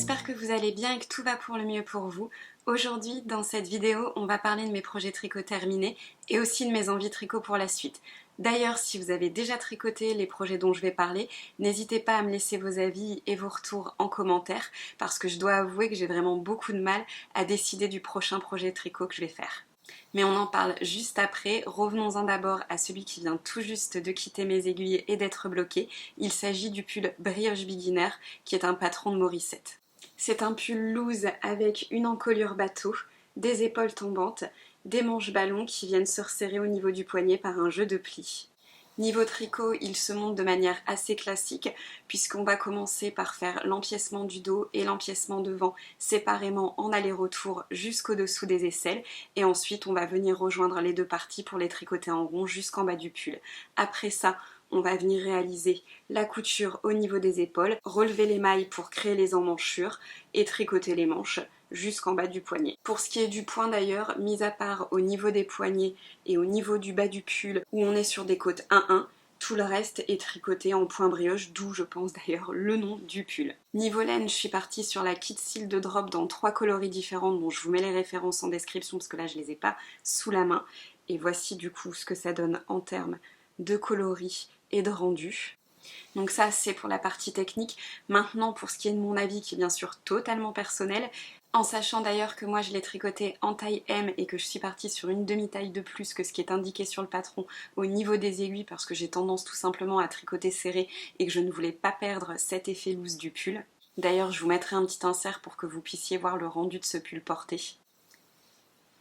j'espère que vous allez bien et que tout va pour le mieux pour vous. Aujourd'hui, dans cette vidéo, on va parler de mes projets tricot terminés et aussi de mes envies tricot pour la suite. D'ailleurs, si vous avez déjà tricoté les projets dont je vais parler, n'hésitez pas à me laisser vos avis et vos retours en commentaire parce que je dois avouer que j'ai vraiment beaucoup de mal à décider du prochain projet tricot que je vais faire. Mais on en parle juste après. Revenons-en d'abord à celui qui vient tout juste de quitter mes aiguilles et d'être bloqué. Il s'agit du pull Brioche Beginner qui est un patron de Morissette. C'est un pull loose avec une encolure bateau, des épaules tombantes, des manches ballons qui viennent se resserrer au niveau du poignet par un jeu de plis. Niveau tricot, il se monte de manière assez classique puisqu'on va commencer par faire l'empiècement du dos et l'empiècement devant séparément en aller-retour jusqu'au dessous des aisselles et ensuite on va venir rejoindre les deux parties pour les tricoter en rond jusqu'en bas du pull. Après ça, on va venir réaliser la couture au niveau des épaules, relever les mailles pour créer les emmanchures et tricoter les manches jusqu'en bas du poignet. Pour ce qui est du point d'ailleurs, mis à part au niveau des poignets et au niveau du bas du pull où on est sur des côtes 1-1, tout le reste est tricoté en point brioche, d'où je pense d'ailleurs le nom du pull. Niveau laine, je suis partie sur la Kit Seal de Drop dans 3 coloris différents dont je vous mets les références en description parce que là je les ai pas sous la main. Et voici du coup ce que ça donne en termes de coloris et de rendu. Donc ça c'est pour la partie technique. Maintenant pour ce qui est de mon avis qui est bien sûr totalement personnel, en sachant d'ailleurs que moi je l'ai tricoté en taille M et que je suis partie sur une demi-taille de plus que ce qui est indiqué sur le patron au niveau des aiguilles parce que j'ai tendance tout simplement à tricoter serré et que je ne voulais pas perdre cet effet loose du pull. D'ailleurs je vous mettrai un petit insert pour que vous puissiez voir le rendu de ce pull porté.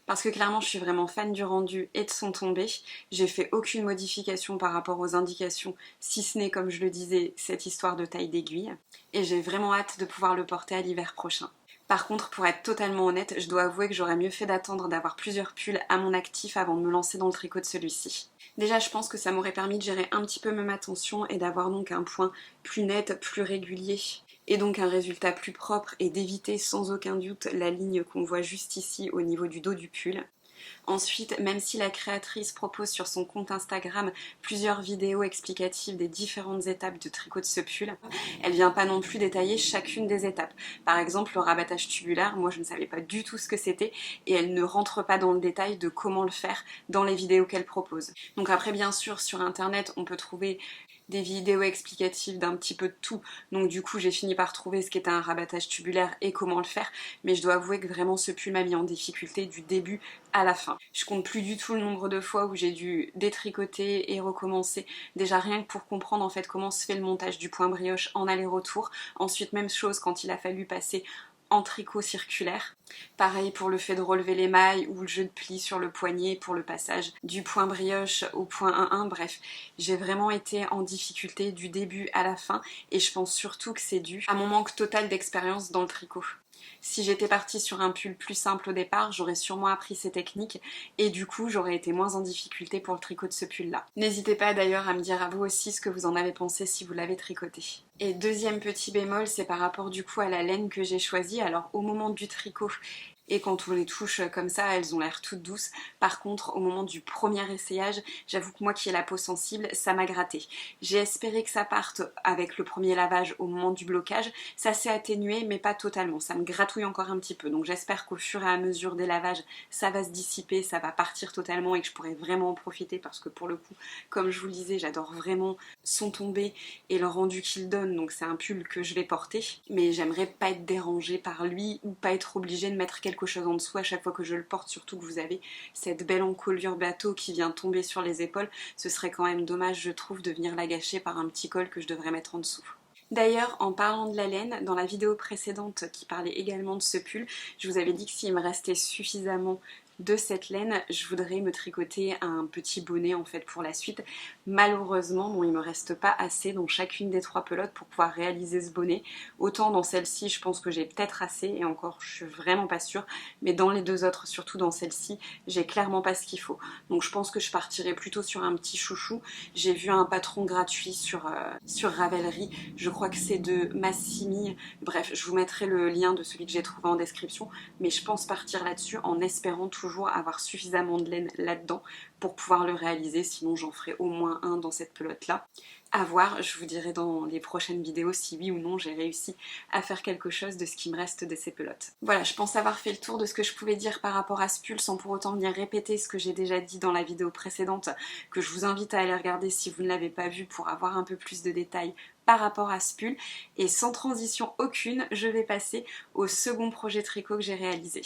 Parce que clairement je suis vraiment fan du rendu et de son tombé. J'ai fait aucune modification par rapport aux indications, si ce n'est comme je le disais, cette histoire de taille d'aiguille. Et j'ai vraiment hâte de pouvoir le porter à l'hiver prochain. Par contre, pour être totalement honnête, je dois avouer que j'aurais mieux fait d'attendre d'avoir plusieurs pulls à mon actif avant de me lancer dans le tricot de celui-ci. Déjà, je pense que ça m'aurait permis de gérer un petit peu même ma tension et d'avoir donc un point plus net, plus régulier et donc un résultat plus propre et d'éviter sans aucun doute la ligne qu'on voit juste ici au niveau du dos du pull. Ensuite, même si la créatrice propose sur son compte Instagram plusieurs vidéos explicatives des différentes étapes de tricot de ce pull, elle vient pas non plus détailler chacune des étapes. Par exemple, le rabattage tubulaire, moi je ne savais pas du tout ce que c'était et elle ne rentre pas dans le détail de comment le faire dans les vidéos qu'elle propose. Donc après, bien sûr, sur internet, on peut trouver des vidéos explicatives d'un petit peu de tout, donc du coup j'ai fini par trouver ce qu'était un rabattage tubulaire et comment le faire, mais je dois avouer que vraiment ce pull m'a mis en difficulté du début à la fin. Je compte plus du tout le nombre de fois où j'ai dû détricoter et recommencer, déjà rien que pour comprendre en fait comment se fait le montage du point brioche en aller-retour. Ensuite même chose quand il a fallu passer en tricot circulaire. Pareil pour le fait de relever les mailles ou le jeu de plis sur le poignet pour le passage du point brioche au point 1-1. Bref, j'ai vraiment été en difficulté du début à la fin et je pense surtout que c'est dû à mon manque total d'expérience dans le tricot. Si j'étais partie sur un pull plus simple au départ, j'aurais sûrement appris ces techniques et du coup j'aurais été moins en difficulté pour le tricot de ce pull là. N'hésitez pas d'ailleurs à me dire à vous aussi ce que vous en avez pensé si vous l'avez tricoté. Et deuxième petit bémol, c'est par rapport du coup à la laine que j'ai choisie. Alors au moment du tricot et quand on les touche comme ça, elles ont l'air toutes douces. Par contre, au moment du premier essayage, j'avoue que moi qui ai la peau sensible, ça m'a gratté. J'ai espéré que ça parte avec le premier lavage au moment du blocage. Ça s'est atténué, mais pas totalement. Ça me gratouille encore un petit peu. Donc j'espère qu'au fur et à mesure des lavages, ça va se dissiper, ça va partir totalement et que je pourrai vraiment en profiter parce que pour le coup, comme je vous le disais, j'adore vraiment son tombé et le rendu qu'il donne. Donc c'est un pull que je vais porter. Mais j'aimerais pas être dérangée par lui ou pas être obligée de mettre quelque chose en dessous à chaque fois que je le porte, surtout que vous avez cette belle encolure bateau qui vient tomber sur les épaules. Ce serait quand même dommage, je trouve, de venir la gâcher par un petit col que je devrais mettre en dessous. D'ailleurs, en parlant de la laine, dans la vidéo précédente qui parlait également de ce pull, je vous avais dit que s'il me restait suffisamment de cette laine, je voudrais me tricoter un petit bonnet en fait pour la suite. Malheureusement, bon, il me reste pas assez dans chacune des 3 pelotes pour pouvoir réaliser ce bonnet. Autant dans celle-ci, je pense que j'ai peut-être assez, et encore, je suis vraiment pas sûre, mais dans les 2 autres, surtout dans celle-ci, j'ai clairement pas ce qu'il faut. Donc je pense que je partirai plutôt sur un petit chouchou. J'ai vu un patron gratuit sur Ravelry, je crois que c'est de Massimi. Bref, je vous mettrai le lien de celui que j'ai trouvé en description, mais je pense partir là-dessus en espérant toujours toujours avoir suffisamment de laine là-dedans pour pouvoir le réaliser, sinon j'en ferai au moins un dans cette pelote-là. À voir, je vous dirai dans les prochaines vidéos si oui ou non j'ai réussi à faire quelque chose de ce qui me reste de ces pelotes. Voilà, je pense avoir fait le tour de ce que je pouvais dire par rapport à ce pull sans pour autant venir répéter ce que j'ai déjà dit dans la vidéo précédente, que je vous invite à aller regarder si vous ne l'avez pas vu pour avoir un peu plus de détails par rapport à ce pull. Et sans transition aucune, je vais passer au second projet tricot que j'ai réalisé.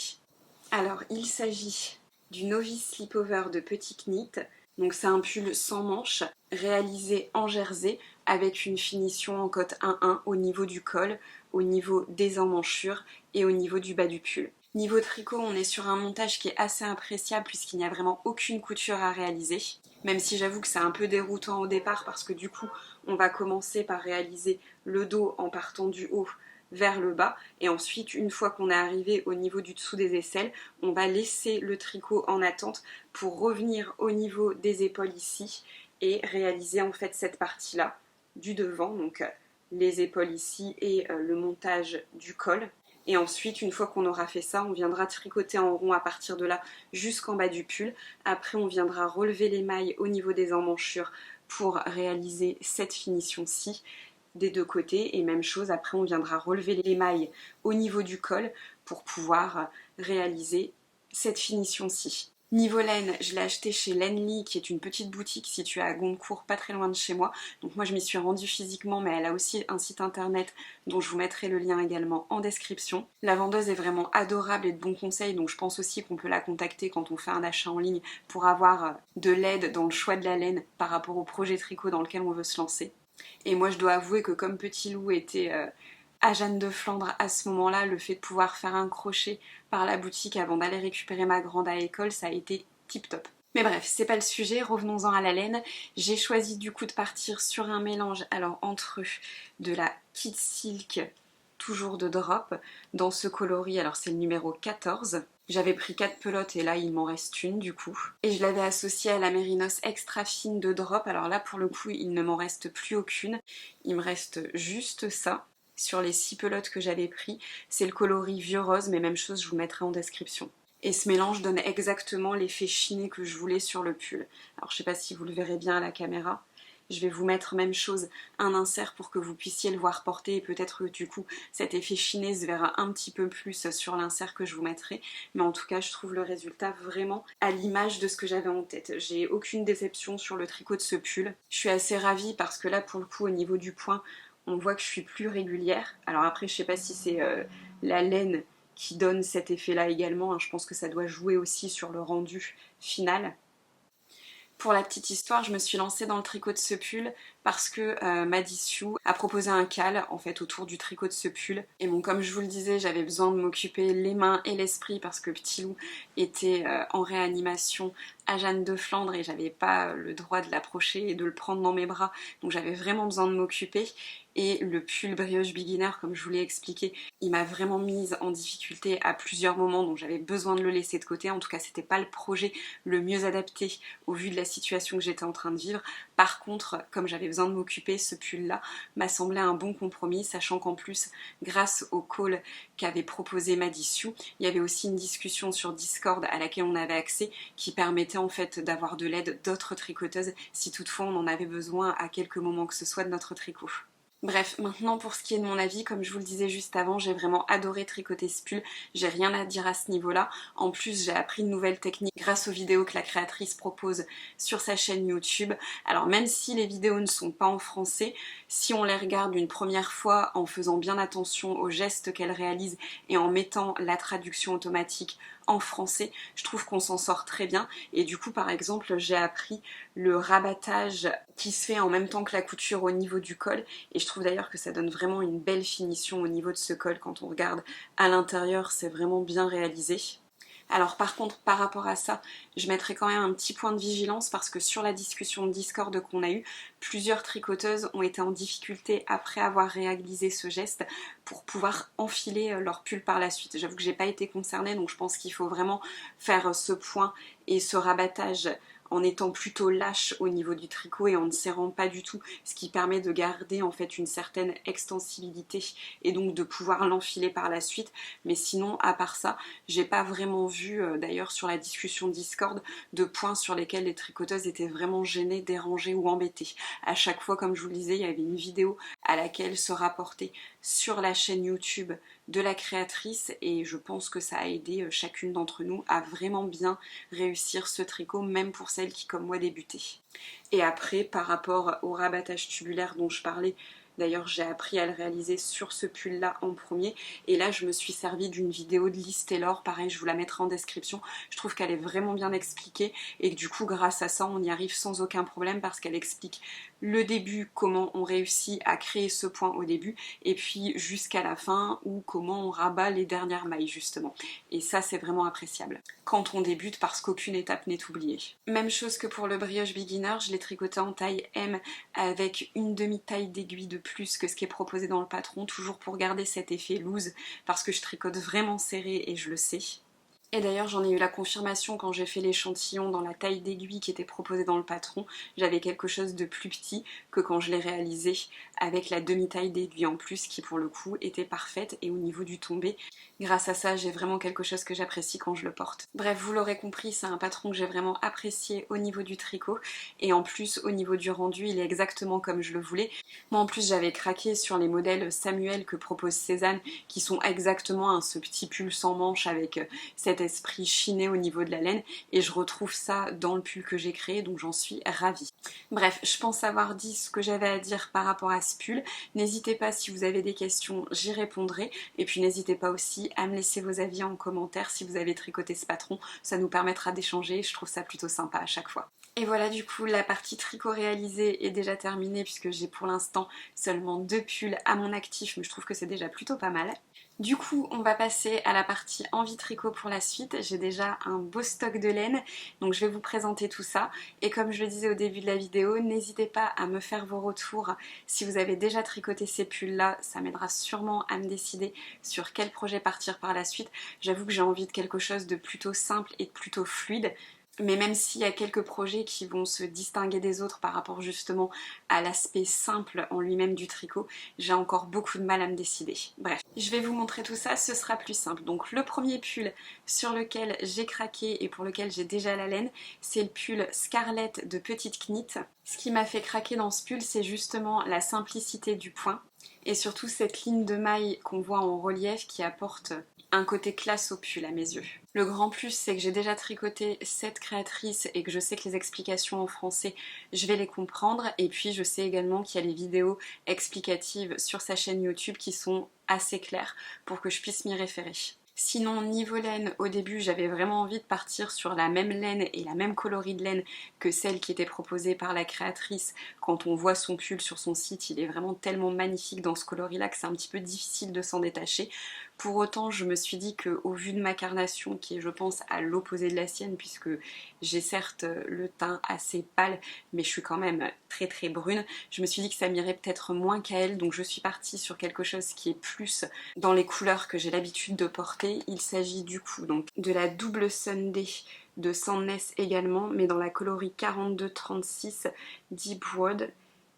Alors, il s'agit du Novice Slipover de Petit Knit. Donc c'est un pull sans manches, réalisé en jersey, avec une finition en cotte 1-1 au niveau du col, au niveau des emmanchures et au niveau du bas du pull. Niveau tricot, on est sur un montage qui est assez appréciable puisqu'il n'y a vraiment aucune couture à réaliser. Même si j'avoue que c'est un peu déroutant au départ parce que du coup, on va commencer par réaliser le dos en partant du haut vers le bas, et ensuite une fois qu'on est arrivé au niveau du dessous des aisselles, on va laisser le tricot en attente pour revenir au niveau des épaules ici et réaliser en fait cette partie là du devant, donc les épaules ici et le montage du col. Et ensuite, une fois qu'on aura fait ça, on viendra tricoter en rond à partir de là jusqu'en bas du pull. Après, on viendra relever les mailles au niveau des emmanchures pour réaliser cette finition-ci des deux côtés, et même chose, après on viendra relever les mailles au niveau du col pour pouvoir réaliser cette finition-ci. Niveau laine, je l'ai acheté chez Lainely, qui est une petite boutique située à Gondecourt, pas très loin de chez moi. Donc moi je m'y suis rendue physiquement, mais elle a aussi un site internet dont je vous mettrai le lien également en description. La vendeuse est vraiment adorable et de bons conseils, donc je pense aussi qu'on peut la contacter quand on fait un achat en ligne pour avoir de l'aide dans le choix de la laine par rapport au projet tricot dans lequel on veut se lancer. Et moi je dois avouer que comme Petit Loup était à Jeanne de Flandre à ce moment-là, le fait de pouvoir faire un crochet par la boutique avant d'aller récupérer ma grande à l'école, ça a été tip top. Mais bref, c'est pas le sujet, revenons-en à la laine. J'ai choisi du coup de partir sur un mélange alors entre de la Kid Silk, toujours de drop, dans ce coloris, alors c'est le numéro 14. J'avais pris 4 pelotes et là il m'en reste une du coup. Et je l'avais associée à la Mérinos extra fine de drop, alors là pour le coup il ne m'en reste plus aucune. Il me reste juste ça. Sur les 6 pelotes que j'avais pris, c'est le coloris vieux rose, mais même chose je vous mettrai en description. Et ce mélange donne exactement l'effet chiné que je voulais sur le pull. Alors je sais pas si vous le verrez bien à la caméra. Je vais vous mettre même chose, un insert pour que vous puissiez le voir porter et peut-être que du coup cet effet chiné se verra un petit peu plus sur l'insert que je vous mettrai. Mais en tout cas je trouve le résultat vraiment à l'image de ce que j'avais en tête. J'ai aucune déception sur le tricot de ce pull. Je suis assez ravie parce que là pour le coup au niveau du point, on voit que je suis plus régulière. Alors après je sais pas si c'est la laine qui donne cet effet là également, hein. Je pense que ça doit jouer aussi sur le rendu final. Pour la petite histoire, je me suis lancée dans le tricot de ce pull parce que Maddy Sue a proposé un cal en fait autour du tricot de ce pull. Et bon, comme je vous le disais, j'avais besoin de m'occuper les mains et l'esprit parce que Petit Loup était en réanimation à Jeanne de Flandre et j'avais pas le droit de l'approcher et de le prendre dans mes bras. Donc j'avais vraiment besoin de m'occuper. Et le pull brioche beginner, comme je vous l'ai expliqué, il m'a vraiment mise en difficulté à plusieurs moments, donc j'avais besoin de le laisser de côté. En tout cas, c'était pas le projet le mieux adapté au vu de la situation que j'étais en train de vivre. Par contre, comme j'avais besoin de m'occuper, ce pull-là m'a semblé un bon compromis, sachant qu'en plus, grâce au call qu'avait proposé Maddy Sue, il y avait aussi une discussion sur Discord à laquelle on avait accès qui permettait en fait d'avoir de l'aide d'autres tricoteuses si toutefois on en avait besoin à quelques moments que ce soit de notre tricot. Bref, maintenant pour ce qui est de mon avis, comme je vous le disais juste avant, j'ai vraiment adoré tricoter ce pull, j'ai rien à dire à ce niveau-là. En plus, j'ai appris une nouvelle technique grâce aux vidéos que la créatrice propose sur sa chaîne YouTube. Alors même si les vidéos ne sont pas en français, si on les regarde une première fois en faisant bien attention aux gestes qu'elle réalise et en mettant la traduction automatique en français, je trouve qu'on s'en sort très bien. Et du coup, par exemple, j'ai appris le rabattage qui se fait en même temps que la couture au niveau du col, et je trouve d'ailleurs que ça donne vraiment une belle finition au niveau de ce col. Quand on regarde à l'intérieur, c'est vraiment bien réalisé. Alors par contre, par rapport à ça, je mettrai quand même un petit point de vigilance parce que sur la discussion de Discord qu'on a eue, plusieurs tricoteuses ont été en difficulté après avoir réalisé ce geste pour pouvoir enfiler leur pull par la suite. J'avoue que j'ai pas été concernée, donc je pense qu'il faut vraiment faire ce point et ce rabattage en étant plutôt lâche au niveau du tricot et en ne serrant pas du tout, ce qui permet de garder en fait une certaine extensibilité et donc de pouvoir l'enfiler par la suite. Mais sinon, à part ça, j'ai pas vraiment vu, d'ailleurs sur la discussion Discord, de points sur lesquels les tricoteuses étaient vraiment gênées, dérangées ou embêtées. À chaque fois, comme je vous le disais, il y avait une vidéo à laquelle se rapporter sur la chaîne YouTube de la créatrice et je pense que ça a aidé chacune d'entre nous à vraiment bien réussir ce tricot, même pour celles qui comme moi débutaient. Et après, par rapport au rabattage tubulaire dont je parlais, d'ailleurs j'ai appris à le réaliser sur ce pull là en premier et là je me suis servi d'une vidéo de Liz Taylor, pareil je vous la mettrai en description, je trouve qu'elle est vraiment bien expliquée et que du coup grâce à ça on y arrive sans aucun problème parce qu'elle explique le début, comment on réussit à créer ce point au début et puis jusqu'à la fin ou comment on rabat les dernières mailles justement. Et ça c'est vraiment appréciable quand on débute parce qu'aucune étape n'est oubliée. Même chose que pour le brioche beginner, je l'ai tricoté en taille M avec une demi-taille d'aiguille de plus que ce qui est proposé dans le patron, toujours pour garder cet effet loose parce que je tricote vraiment serré et je le sais. Et d'ailleurs j'en ai eu la confirmation quand j'ai fait l'échantillon dans la taille d'aiguille qui était proposée dans le patron. J'avais quelque chose de plus petit que quand je l'ai réalisé avec la demi-taille d'aiguille en plus qui pour le coup était parfaite et au niveau du tombé. Grâce à ça j'ai vraiment quelque chose que j'apprécie quand je le porte. Bref, vous l'aurez compris, c'est un patron que j'ai vraiment apprécié au niveau du tricot et en plus au niveau du rendu il est exactement comme je le voulais. Moi en plus j'avais craqué sur les modèles Samuel que propose Cézanne qui sont exactement ce petit pull sans manche avec cet esprit chiné au niveau de la laine et je retrouve ça dans le pull que j'ai créé donc j'en suis ravie. Bref, je pense avoir dit ce que j'avais à dire par rapport à ce pull. N'hésitez pas si vous avez des questions, j'y répondrai et puis n'hésitez pas aussi à me laisser vos avis en commentaire si vous avez tricoté ce patron, ça nous permettra d'échanger, je trouve ça plutôt sympa à chaque fois. Et voilà du coup la partie tricot réalisée est déjà terminée puisque j'ai pour l'instant seulement 2 pulls à mon actif mais je trouve que c'est déjà plutôt pas mal. Du coup, on va passer à la partie envie tricot pour la suite. J'ai déjà un beau stock de laine, donc je vais vous présenter tout ça. Et comme je le disais au début de la vidéo, n'hésitez pas à me faire vos retours si vous avez déjà tricoté ces pulls-là. Ça m'aidera sûrement à me décider sur quel projet partir par la suite. J'avoue que j'ai envie de quelque chose de plutôt simple et de plutôt fluide. Mais même s'il y a quelques projets qui vont se distinguer des autres par rapport justement à l'aspect simple en lui-même du tricot, j'ai encore beaucoup de mal à me décider. Bref, je vais vous montrer tout ça, ce sera plus simple. Donc le premier pull sur lequel j'ai craqué et pour lequel j'ai déjà la laine, c'est le pull Scarlett de Petite Knit. Ce qui m'a fait craquer dans ce pull, c'est justement la simplicité du point et surtout cette ligne de maille qu'on voit en relief qui apporte un côté classe au pull à mes yeux. Le grand plus, c'est que j'ai déjà tricoté cette créatrice et que je sais que les explications en français, je vais les comprendre. Et puis je sais également qu'il y a les vidéos explicatives sur sa chaîne YouTube qui sont assez claires pour que je puisse m'y référer. Sinon, niveau laine, au début, j'avais vraiment envie de partir sur la même laine et la même coloris de laine que celle qui était proposée par la créatrice. Quand on voit son pull sur son site, il est vraiment tellement magnifique dans ce coloris-là que c'est un petit peu difficile de s'en détacher. Pour autant, je me suis dit qu'au vu de ma carnation, qui est je pense à l'opposé de la sienne, puisque j'ai certes le teint assez pâle, mais je suis quand même très très brune, je me suis dit que ça m'irait peut-être moins qu'à elle, donc je suis partie sur quelque chose qui est plus dans les couleurs que j'ai l'habitude de porter. Il s'agit du coup donc de la double Sunday de Sandness également, mais dans la coloris 42-36 Deep Wood,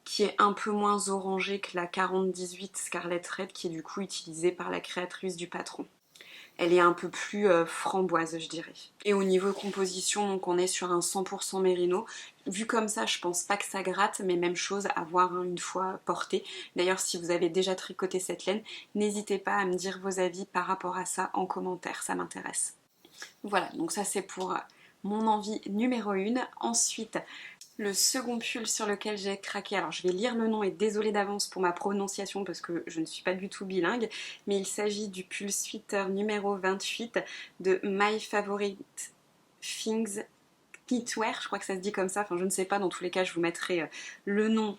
qui est un peu moins orangée que la 40-18 Scarlet Red qui est du coup utilisée par la créatrice du patron. Elle est un peu plus framboise je dirais. Et au niveau composition, donc on est sur un 100% mérino. Vu comme ça, je pense pas que ça gratte, mais même chose à voir une fois portée. D'ailleurs, si vous avez déjà tricoté cette laine, n'hésitez pas à me dire vos avis par rapport à ça en commentaire, ça m'intéresse. Voilà, donc ça c'est pour mon envie numéro 1. Ensuite, le second pull sur lequel j'ai craqué, alors je vais lire le nom et désolée d'avance pour ma prononciation parce que je ne suis pas du tout bilingue, mais il s'agit du pull sweater numéro 28 de My Favorite Things Knitwear, je crois que ça se dit comme ça, enfin je ne sais pas, dans tous les cas je vous mettrai le nom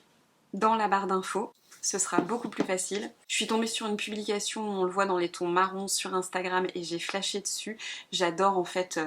dans la barre d'infos. Ce sera beaucoup plus facile. Je suis tombée sur une publication, on le voit dans les tons marrons sur Instagram et j'ai flashé dessus. J'adore en fait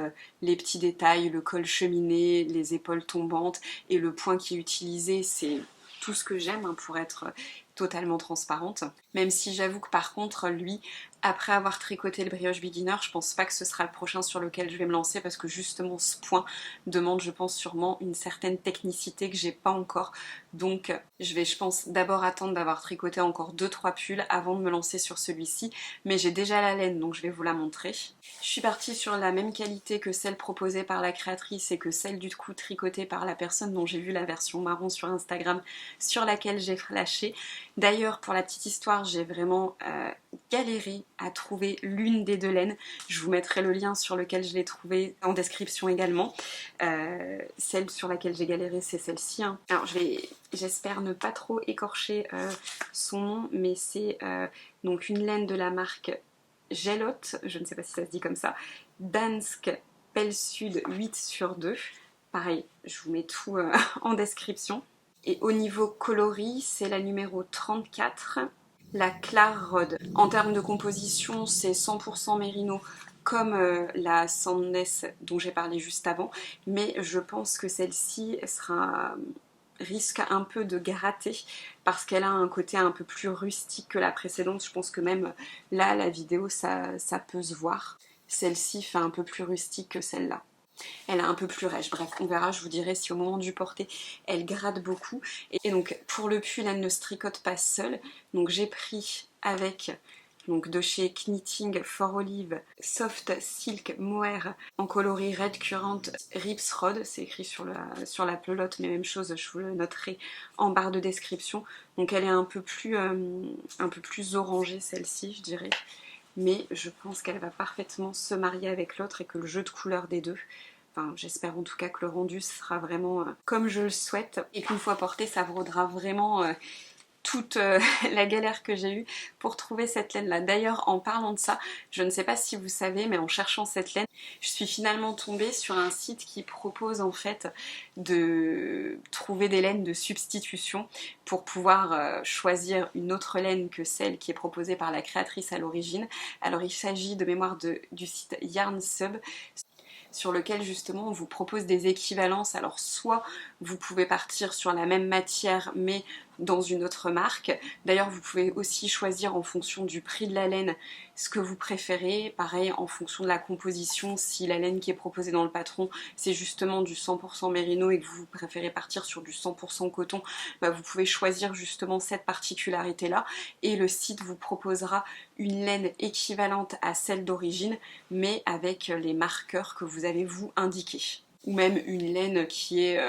les petits détails, le col cheminé, les épaules tombantes et le point qui est utilisé, c'est tout ce que j'aime pour être totalement transparente. Même si j'avoue que par contre lui, Après avoir tricoté le brioche beginner, je pense pas que ce sera le prochain sur lequel je vais me lancer parce que justement ce point demande, je pense, sûrement une certaine technicité que j'ai pas encore. Donc je vais, je pense, d'abord attendre d'avoir tricoté encore 2-3 pulls avant de me lancer sur celui-ci. Mais j'ai déjà la laine, donc je vais vous la montrer. Je suis partie sur la même qualité que celle proposée par la créatrice et que celle du coup tricotée par la personne dont j'ai vu la version marron sur Instagram sur laquelle j'ai flashé. D'ailleurs, pour la petite histoire, j'ai vraiment galéré à trouver l'une des deux laines. Je vous mettrai le lien sur lequel je l'ai trouvée en description également. Celle sur laquelle j'ai galéré, c'est celle-ci. Hein. Alors, j'espère ne pas trop écorcher son nom, mais c'est donc une laine de la marque Gelotte, je ne sais pas si ça se dit comme ça, Dansk Pelsud 8/2. Pareil, je vous mets tout en description. Et au niveau coloris, c'est la numéro 34, la Clare Rod. En termes de composition, c'est 100% mérino comme la Sandness dont j'ai parlé juste avant, mais je pense que celle-ci risque un peu de gratter parce qu'elle a un côté un peu plus rustique que la précédente. Je pense que même là, la vidéo, ça peut se voir. Celle-ci fait un peu plus rustique que celle-là. Elle est un peu plus rêche. Bref, on verra, je vous dirai si au moment du porter, elle gratte beaucoup. Et donc, pour le pull, elle ne se tricote pas seule. Donc, j'ai pris avec, donc de chez Knitting for Olive, Soft Silk Mohair en coloris Red Currant Rips Rod. C'est écrit sur la pelote, mais même chose, je vous le noterai en barre de description. Donc, elle est un peu plus orangée, celle-ci, je dirais. Mais je pense qu'elle va parfaitement se marier avec l'autre et que le jeu de couleurs des deux, enfin j'espère en tout cas que le rendu sera vraiment comme je le souhaite et qu'une fois porté ça vaudra vraiment toute la galère que j'ai eue pour trouver cette laine là. D'ailleurs en parlant de ça, je ne sais pas si vous savez mais en cherchant cette laine, je suis finalement tombée sur un site qui propose en fait de trouver des laines de substitution pour pouvoir choisir une autre laine que celle qui est proposée par la créatrice à l'origine. Alors il s'agit de mémoire du site YarnSub sur lequel justement on vous propose des équivalences. Alors soit vous pouvez partir sur la même matière mais dans une autre marque. D'ailleurs vous pouvez aussi choisir en fonction du prix de la laine ce que vous préférez. Pareil en fonction de la composition, si la laine qui est proposée dans le patron c'est justement du 100% mérino et que vous préférez partir sur du 100% coton, bah vous pouvez choisir justement cette particularité là et le site vous proposera une laine équivalente à celle d'origine mais avec les marqueurs que vous avez vous indiqués. Ou même une laine qui est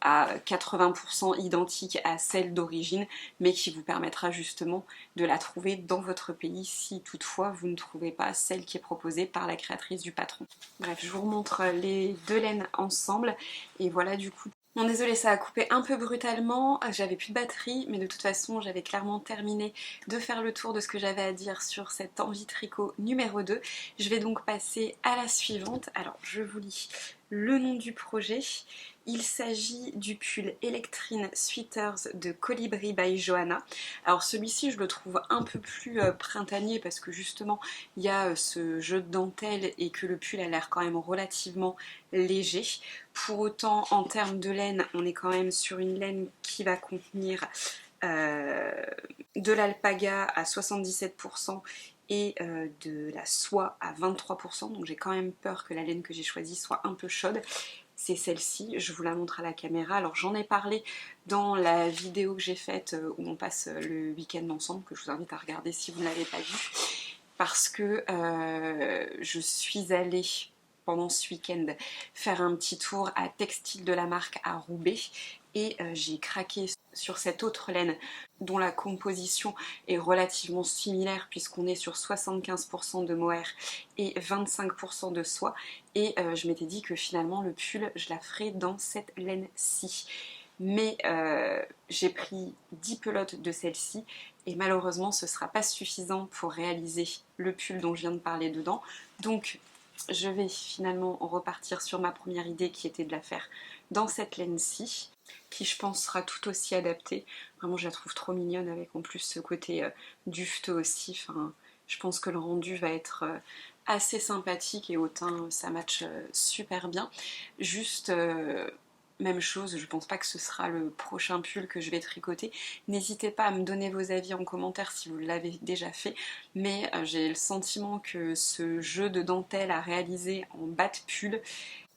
à 80% identique à celle d'origine, mais qui vous permettra justement de la trouver dans votre pays si toutefois vous ne trouvez pas celle qui est proposée par la créatrice du patron. Bref, je vous remontre les deux laines ensemble, et voilà du coup. Bon désolé, ça a coupé un peu brutalement, j'avais plus de batterie, mais de toute façon j'avais clairement terminé de faire le tour de ce que j'avais à dire sur cette envie tricot numéro 2. Je vais donc passer à la suivante. Alors je vous lis le nom du projet. Il s'agit du pull Electrine Sweaters de Colibri by Johanna. Alors celui-ci je le trouve un peu plus printanier parce que justement il y a ce jeu de dentelle et que le pull a l'air quand même relativement léger. Pour autant en termes de laine on est quand même sur une laine qui va contenir de l'alpaga à 77% et de la soie à 23%, donc j'ai quand même peur que la laine que j'ai choisie soit un peu chaude. C'est celle-ci, je vous la montre à la caméra. Alors j'en ai parlé dans la vidéo que j'ai faite où on passe le week-end ensemble, que je vous invite à regarder si vous ne l'avez pas vue, parce que je suis allée pendant ce week-end faire un petit tour à Textile de la Marque à Roubaix et j'ai craqué sur cette autre laine dont la composition est relativement similaire puisqu'on est sur 75% de mohair et 25% de soie et je m'étais dit que finalement le pull je la ferais dans cette laine-ci. Mais j'ai pris 10 pelotes de celle-ci et malheureusement ce ne sera pas suffisant pour réaliser le pull dont je viens de parler dedans. Donc je vais finalement repartir sur ma première idée qui était de la faire dans cette laine-ci, qui je pense sera tout aussi adaptée. Vraiment je la trouve trop mignonne avec en plus ce côté dufteux aussi. Enfin, je pense que le rendu va être assez sympathique et au teint ça match super bien. Juste même chose, je pense pas que ce sera le prochain pull que je vais tricoter. N'hésitez pas à me donner vos avis en commentaire si vous l'avez déjà fait, mais j'ai le sentiment que ce jeu de dentelle à réaliser en bas de pull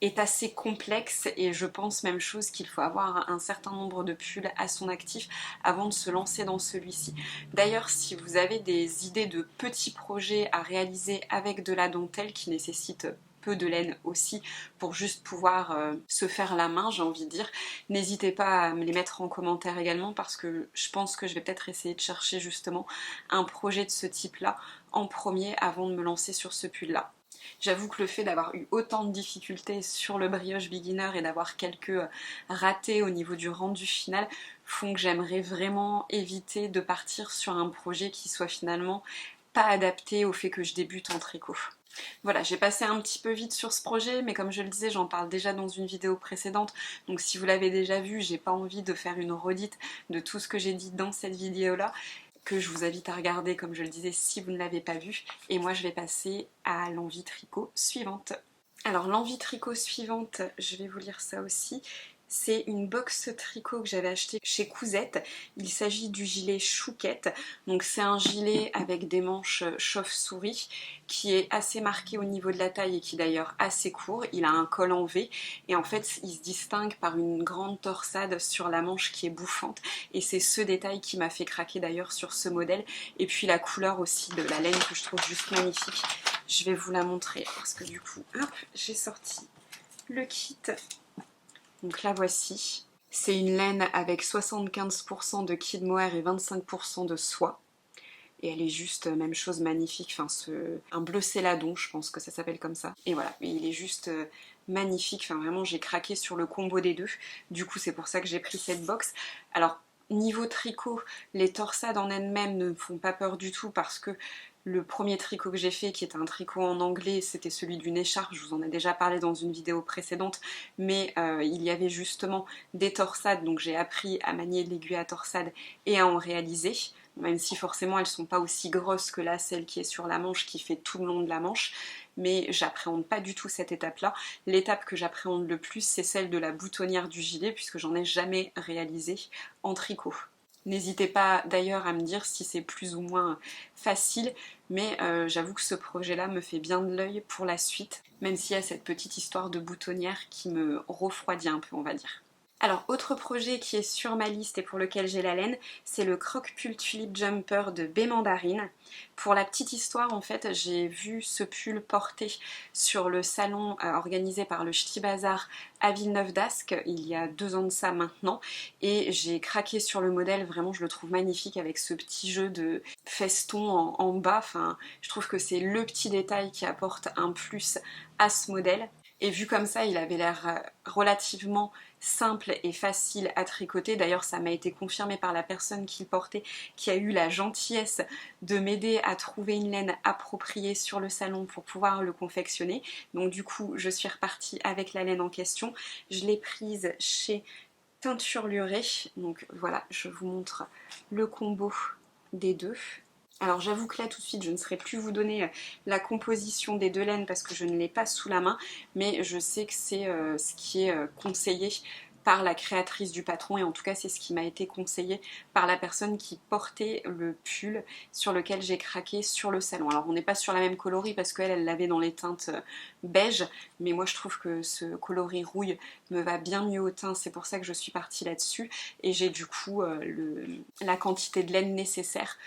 est assez complexe et je pense même chose qu'il faut avoir un certain nombre de pulls à son actif avant de se lancer dans celui-ci. D'ailleurs, si vous avez des idées de petits projets à réaliser avec de la dentelle qui nécessitent peu de laine aussi pour juste pouvoir se faire la main, j'ai envie de dire, n'hésitez pas à me les mettre en commentaire également parce que je pense que je vais peut-être essayer de chercher justement un projet de ce type-là en premier avant de me lancer sur ce pull-là. J'avoue que le fait d'avoir eu autant de difficultés sur le brioche beginner et d'avoir quelques ratés au niveau du rendu final font que j'aimerais vraiment éviter de partir sur un projet qui soit finalement pas adapté au fait que je débute en tricot. Voilà, j'ai passé un petit peu vite sur ce projet, mais comme je le disais, j'en parle déjà dans une vidéo précédente, donc si vous l'avez déjà vu, j'ai pas envie de faire une redite de tout ce que j'ai dit dans cette vidéo-là, que je vous invite à regarder, comme je le disais, si vous ne l'avez pas vu. Et moi, je vais passer à l'envie tricot suivante. Alors, l'envie tricot suivante, je vais vous lire ça aussi. C'est une box tricot que j'avais acheté chez Cousette. Il s'agit du gilet Chouquette. Donc c'est un gilet avec des manches chauve-souris qui est assez marqué au niveau de la taille et qui est d'ailleurs assez court. Il a un col en V et en fait il se distingue par une grande torsade sur la manche qui est bouffante. Et c'est ce détail qui m'a fait craquer d'ailleurs sur ce modèle. Et puis la couleur aussi de la laine que je trouve juste magnifique. Je vais vous la montrer parce que du coup, hop, j'ai sorti le kit. Donc la voici. C'est une laine avec 75% de kid mohair et 25% de soie. Et elle est juste, même chose, magnifique. Enfin, un bleu céladon, je pense que ça s'appelle comme ça. Et voilà, mais il est juste magnifique. Enfin, vraiment, j'ai craqué sur le combo des deux. Du coup, c'est pour ça que j'ai pris cette box. Alors, niveau tricot, les torsades en elles-mêmes ne me font pas peur du tout parce que le premier tricot que j'ai fait, qui était un tricot en anglais, c'était celui d'une écharpe, je vous en ai déjà parlé dans une vidéo précédente, mais il y avait justement des torsades, donc j'ai appris à manier l'aiguille à torsade et à en réaliser, même si forcément elles sont pas aussi grosses que là, celle qui est sur la manche, qui fait tout le long de la manche, mais j'appréhende pas du tout cette étape-là. L'étape que j'appréhende le plus, c'est celle de la boutonnière du gilet, puisque j'en ai jamais réalisé en tricot. N'hésitez pas d'ailleurs à me dire si c'est plus ou moins facile, mais j'avoue que ce projet-là me fait bien de l'œil pour la suite, même s'il y a cette petite histoire de boutonnière qui me refroidit un peu, on va dire. Alors, autre projet qui est sur ma liste et pour lequel j'ai la laine, c'est le Croc Pull Tulip Jumper de B Mandarine. Pour la petite histoire, en fait, j'ai vu ce pull porté sur le salon organisé par le Ch'ti Bazar à Villeneuve d'Ascq, il y a 2 ans de ça maintenant, et j'ai craqué sur le modèle, vraiment je le trouve magnifique avec ce petit jeu de feston en bas, enfin, je trouve que c'est le petit détail qui apporte un plus à ce modèle. Et vu comme ça, il avait l'air relativement simple et facile à tricoter. D'ailleurs, ça m'a été confirmé par la personne qui le portait, qui a eu la gentillesse de m'aider à trouver une laine appropriée sur le salon pour pouvoir le confectionner. Donc du coup, je suis repartie avec la laine en question. Je l'ai prise chez Teinture Lurée. Donc voilà, je vous montre le combo des deux. Alors j'avoue que là tout de suite je ne saurais plus vous donner la composition des deux laines parce que je ne l'ai pas sous la main, mais je sais que c'est ce qui est conseillé par la créatrice du patron et en tout cas c'est ce qui m'a été conseillé par la personne qui portait le pull sur lequel j'ai craqué sur le salon. Alors on n'est pas sur la même coloris parce qu'elle elle l'avait dans les teintes beige, mais moi je trouve que ce coloris rouille me va bien mieux au teint, c'est pour ça que je suis partie là-dessus et j'ai du coup la quantité de laine nécessaire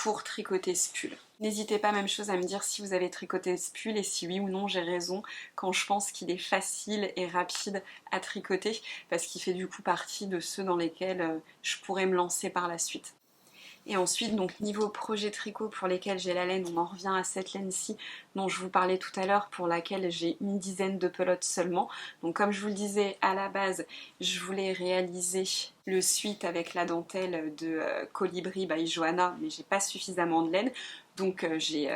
pour tricoter ce pull. N'hésitez pas, même chose, à me dire si vous avez tricoté ce pull et si oui ou non j'ai raison quand je pense qu'il est facile et rapide à tricoter parce qu'il fait du coup partie de ceux dans lesquels je pourrais me lancer par la suite. Et ensuite, donc niveau projet tricot pour lesquels j'ai la laine, on en revient à cette laine-ci dont je vous parlais tout à l'heure, pour laquelle j'ai une dizaine de pelotes seulement. Donc comme je vous le disais à la base, je voulais réaliser le suite avec la dentelle de Colibri by Johanna, mais j'ai pas suffisamment de laine, donc j'ai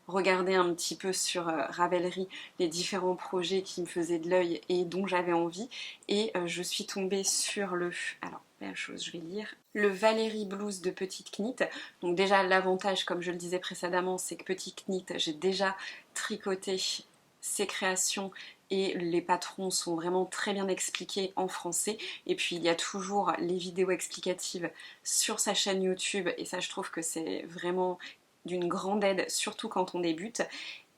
regardé un petit peu sur Ravelry les différents projets qui me faisaient de l'œil et dont j'avais envie, et je suis tombée sur le... Alors, la chose, je vais lire. Le Valérie Blues de Petite Knit. Donc déjà, l'avantage, comme je le disais précédemment, c'est que Petite Knit, j'ai déjà tricoté ses créations et les patrons sont vraiment très bien expliqués en français. Et puis il y a toujours les vidéos explicatives sur sa chaîne YouTube et ça je trouve que c'est vraiment d'une grande aide, surtout quand on débute.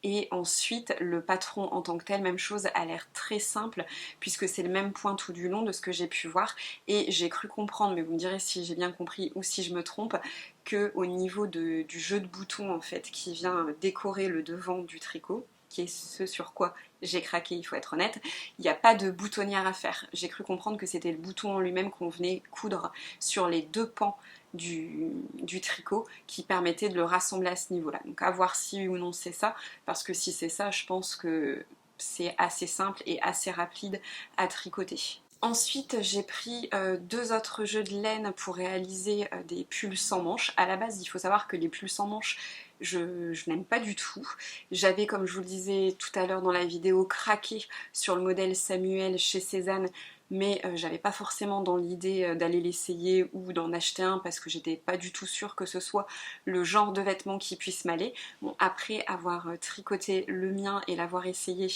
Et ensuite, le patron en tant que tel, même chose, a l'air très simple puisque c'est le même point tout du long de ce que j'ai pu voir. Et j'ai cru comprendre, mais vous me direz si j'ai bien compris ou si je me trompe, que au niveau du jeu de boutons en fait qui vient décorer le devant du tricot, qui est ce sur quoi j'ai craqué, il faut être honnête, il n'y a pas de boutonnière à faire. J'ai cru comprendre que c'était le bouton en lui-même qu'on venait coudre sur les deux pans du tricot qui permettait de le rassembler à ce niveau-là. Donc à voir si ou non c'est ça, parce que si c'est ça, je pense que c'est assez simple et assez rapide à tricoter. Ensuite, j'ai pris deux autres jeux de laine pour réaliser des pulls sans manches. À la base, il faut savoir que les pulls sans manches, je n'aime pas du tout. J'avais, comme je vous le disais tout à l'heure dans la vidéo, craqué sur le modèle Samuel chez Cézanne, mais j'avais pas forcément dans l'idée d'aller l'essayer ou d'en acheter un parce que j'étais pas du tout sûre que ce soit le genre de vêtement qui puisse m'aller. Bon, après avoir tricoté le mien et l'avoir essayé,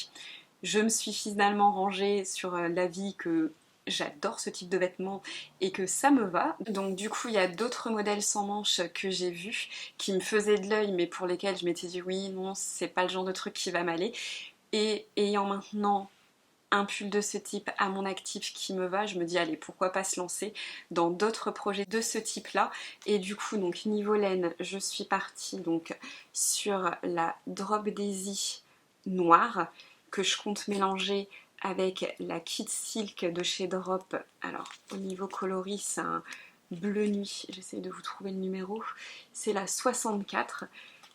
je me suis finalement rangée sur l'avis que j'adore ce type de vêtements et que ça me va. Donc du coup il y a d'autres modèles sans manches que j'ai vus qui me faisaient de l'œil mais pour lesquels je m'étais dit oui non c'est pas le genre de truc qui va m'aller. Et ayant maintenant un pull de ce type à mon actif qui me va, je me dis allez pourquoi pas se lancer dans d'autres projets de ce type là. Et du coup donc niveau laine je suis partie donc sur la Drop Daisy noire que je compte mélanger avec la Kid Silk de chez Drop. Alors au niveau coloris c'est un bleu nuit, j'essaie de vous trouver le numéro, c'est la 64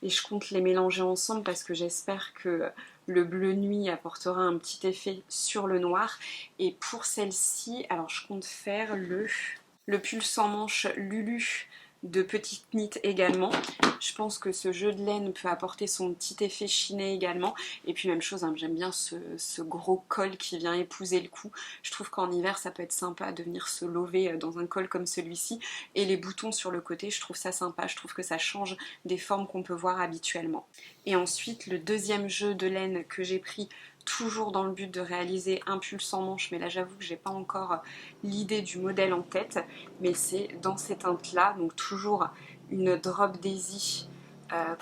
et je compte les mélanger ensemble parce que j'espère que le bleu nuit apportera un petit effet sur le noir. Et pour celle-ci, alors je compte faire le pull sans manche Lulu de petite knit également. Je pense que ce jeu de laine peut apporter son petit effet chiné également. Et puis même chose, hein, j'aime bien ce gros col qui vient épouser le cou. Je trouve qu'en hiver ça peut être sympa de venir se lover dans un col comme celui-ci. Et les boutons sur le côté, je trouve ça sympa. Je trouve que ça change des formes qu'on peut voir habituellement. Et ensuite le deuxième jeu de laine que j'ai pris, toujours dans le but de réaliser un pull sans manche, mais là j'avoue que j'ai pas encore l'idée du modèle en tête, mais c'est dans ces teintes là, donc toujours une Drop Daisy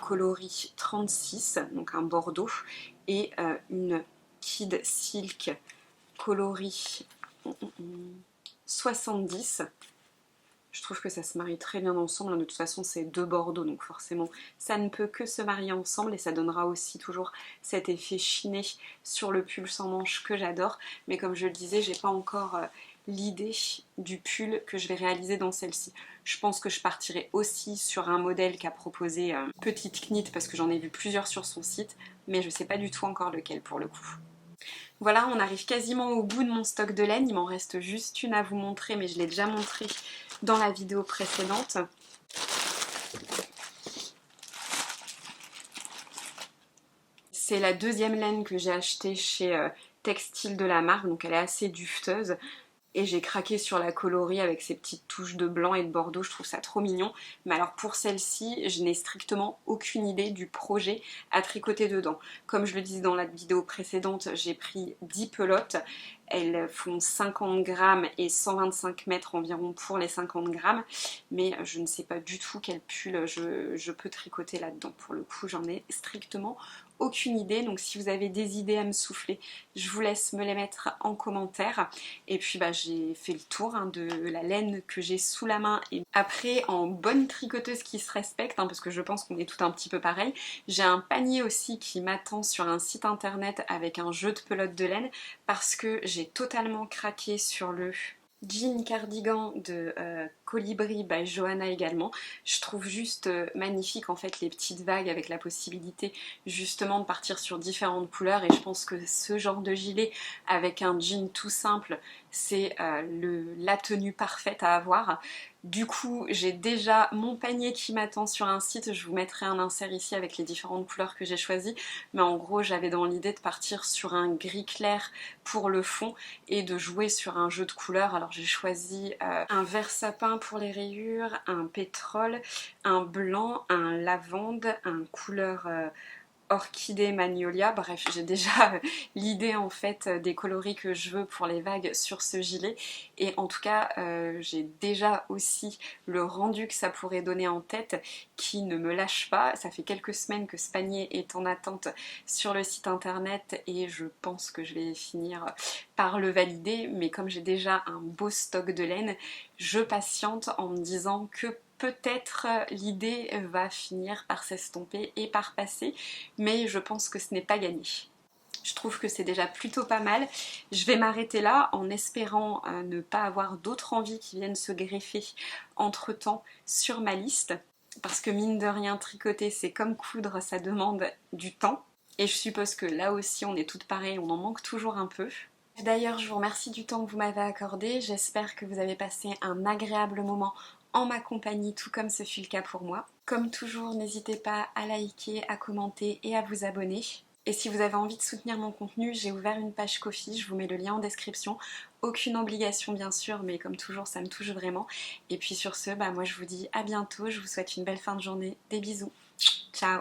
coloris 36, donc un bordeaux, et une Kid Silk coloris 70. Je trouve que ça se marie très bien ensemble. De toute façon, c'est deux bordeaux, donc forcément, ça ne peut que se marier ensemble et ça donnera aussi toujours cet effet chiné sur le pull sans manches que j'adore. Mais comme je le disais, j'ai pas encore l'idée du pull que je vais réaliser dans celle-ci. Je pense que je partirai aussi sur un modèle qu'a proposé Petite Knit parce que j'en ai vu plusieurs sur son site, mais je sais pas du tout encore lequel pour le coup. Voilà, on arrive quasiment au bout de mon stock de laine. Il m'en reste juste une à vous montrer, mais je l'ai déjà montrée dans la vidéo précédente. C'est la deuxième laine que j'ai achetée chez Textile de la marque, donc elle est assez dufteuse. Et j'ai craqué sur la coloris avec ces petites touches de blanc et de bordeaux, je trouve ça trop mignon. Mais alors pour celle-ci, je n'ai strictement aucune idée du projet à tricoter dedans. Comme je le disais dans la vidéo précédente, j'ai pris 10 pelotes. Elles font 50 grammes et 125 mètres environ pour les 50 grammes. Mais je ne sais pas du tout quel pull je peux tricoter là-dedans. Pour le coup, j'en ai strictement aucune idée. Donc si vous avez des idées à me souffler, je vous laisse me les mettre en commentaire. Et puis j'ai fait le tour de la laine que j'ai sous la main. Et après, en bonne tricoteuse qui se respecte, parce que je pense qu'on est tout un petit peu pareil, j'ai un panier aussi qui m'attend sur un site internet avec un jeu de pelote de laine parce que j'ai totalement craqué sur le jean cardigan de Colibri by Johanna également. Je trouve juste magnifique en fait les petites vagues avec la possibilité justement de partir sur différentes couleurs et je pense que ce genre de gilet avec un jean tout simple c'est la tenue parfaite à avoir. Du coup j'ai déjà mon panier qui m'attend sur un site, je vous mettrai un insert ici avec les différentes couleurs que j'ai choisies, mais en gros j'avais dans l'idée de partir sur un gris clair pour le fond et de jouer sur un jeu de couleurs. Alors j'ai choisi un vert sapin pour les rayures, un pétrole, un blanc, un lavande, un couleur orchidée magnolia. Bref, j'ai déjà l'idée en fait des coloris que je veux pour les vagues sur ce gilet, et en tout cas j'ai déjà aussi le rendu que ça pourrait donner en tête qui ne me lâche pas. Ça fait quelques semaines que ce panier est en attente sur le site internet et je pense que je vais finir par le valider, mais comme j'ai déjà un beau stock de laine, je patiente en me disant que peut-être l'idée va finir par s'estomper et par passer, mais je pense que ce n'est pas gagné. Je trouve que c'est déjà plutôt pas mal. Je vais m'arrêter là en espérant ne pas avoir d'autres envies qui viennent se greffer entre temps sur ma liste, parce que mine de rien, tricoter c'est comme coudre, ça demande du temps, et je suppose que là aussi on est toutes pareilles, on en manque toujours un peu. D'ailleurs, je vous remercie du temps que vous m'avez accordé. J'espère que vous avez passé un agréable moment en ma compagnie, tout comme ce fut le cas pour moi. Comme toujours, n'hésitez pas à liker, à commenter et à vous abonner. Et si vous avez envie de soutenir mon contenu, j'ai ouvert une page Ko-fi, je vous mets le lien en description. Aucune obligation bien sûr, mais comme toujours, ça me touche vraiment. Et puis sur ce, moi je vous dis à bientôt, je vous souhaite une belle fin de journée. Des bisous. Ciao.